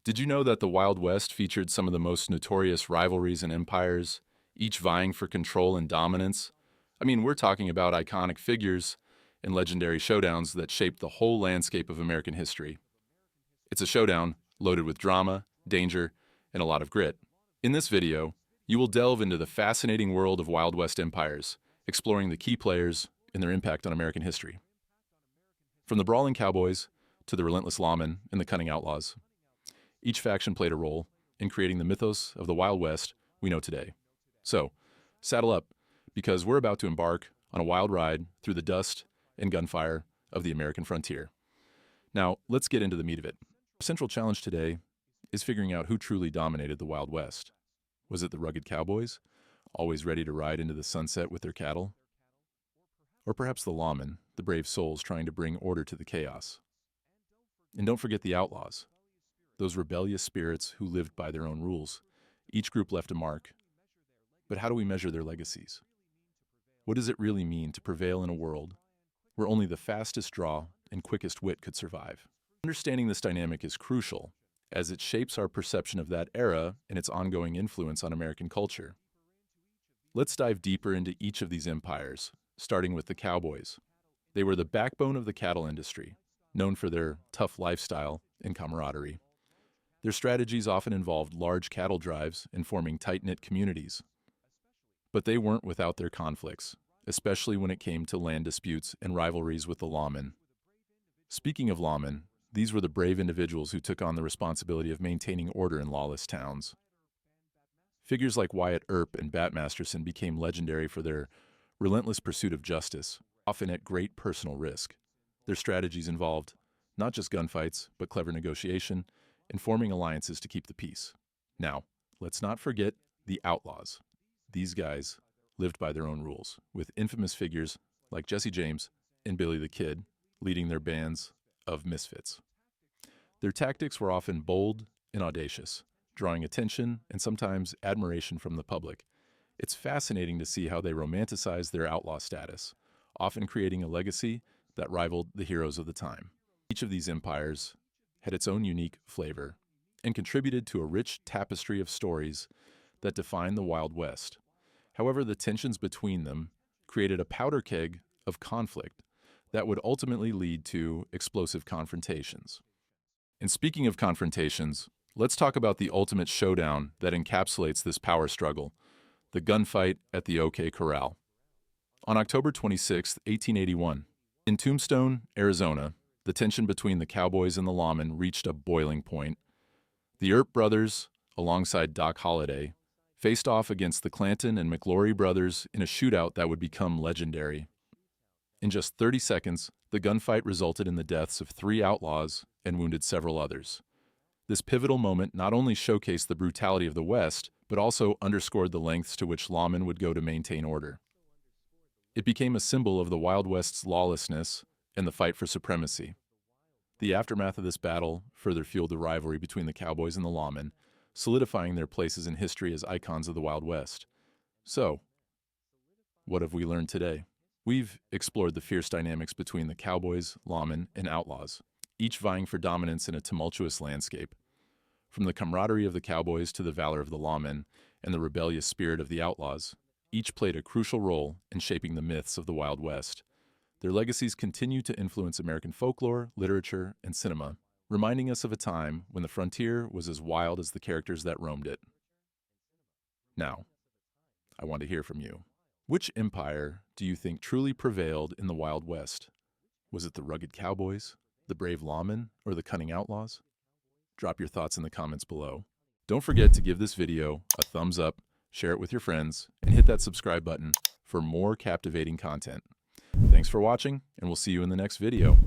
Did you know that the Wild West featured some of the most notorious rivalries and empires, each vying for control and dominance? I mean, we're talking about iconic figures and legendary showdowns that shaped the whole landscape of American history. It's a showdown loaded with drama, danger, and a lot of grit. In this video, you will delve into the fascinating world of Wild West empires, exploring the key players and their impact on American history. From the brawling cowboys to the relentless lawmen and the cunning outlaws, each faction played a role in creating the mythos of the Wild West we know today. So, saddle up, because we're about to embark on a wild ride through the dust and gunfire of the American frontier. Now, let's get into the meat of it. Our central challenge today is figuring out who truly dominated the Wild West. Was it the rugged cowboys, always ready to ride into the sunset with their cattle? Or perhaps the lawmen, the brave souls trying to bring order to the chaos? And don't forget the outlaws, those rebellious spirits who lived by their own rules. Each group left a mark. But how do we measure their legacies? What does it really mean to prevail in a world where only the fastest draw and quickest wit could survive? Understanding this dynamic is crucial, as it shapes our perception of that era and its ongoing influence on American culture. Let's dive deeper into each of these empires, starting with the cowboys. They were the backbone of the cattle industry, known for their tough lifestyle and camaraderie. Their strategies often involved large cattle drives and forming tight-knit communities. But they weren't without their conflicts, especially when it came to land disputes and rivalries with the lawmen. Speaking of lawmen, these were the brave individuals who took on the responsibility of maintaining order in lawless towns. Figures like Wyatt Earp and Bat Masterson became legendary for their relentless pursuit of justice, often at great personal risk. Their strategies involved not just gunfights, but clever negotiation and forming alliances to keep the peace. Now, let's not forget the outlaws. These guys lived by their own rules, with infamous figures like Jesse James and Billy the Kid leading their bands of misfits. Their tactics were often bold and audacious, drawing attention and sometimes admiration from the public. It's fascinating to see how they romanticized their outlaw status, often creating a legacy that rivaled the heroes of the time. Each of these empires had its own unique flavor and contributed to a rich tapestry of stories that defined the Wild West. However, the tensions between them created a powder keg of conflict that would ultimately lead to explosive confrontations. And speaking of confrontations, let's talk about the ultimate showdown that encapsulates this power struggle, the gunfight at the OK Corral. On October 26, 1881, in Tombstone, Arizona, the tension between the cowboys and the lawmen reached a boiling point. The Earp brothers, alongside Doc Holliday, faced off against the Clanton and McLaury brothers in a shootout that would become legendary. In just 30 seconds, the gunfight resulted in the deaths of 3 outlaws and wounded several others. This pivotal moment not only showcased the brutality of the West, but also underscored the lengths to which lawmen would go to maintain order. It became a symbol of the Wild West's lawlessness and the fight for supremacy. The aftermath of this battle further fueled the rivalry between the cowboys and the lawmen, solidifying their places in history as icons of the Wild West. So, what have we learned today? We've explored the fierce dynamics between the cowboys, lawmen, and outlaws, each vying for dominance in a tumultuous landscape. From the camaraderie of the cowboys to the valor of the lawmen and the rebellious spirit of the outlaws, each played a crucial role in shaping the myths of the Wild West. Their legacies continue to influence American folklore, literature, and cinema, reminding us of a time when the frontier was as wild as the characters that roamed it. Now, I want to hear from you. Which empire do you think truly prevailed in the Wild West? Was it the rugged cowboys, the brave lawmen, or the cunning outlaws? Drop your thoughts in the comments below. Don't forget to give this video a thumbs up, share it with your friends, and hit that subscribe button for more captivating content. Thanks for watching, and we'll see you in the next video.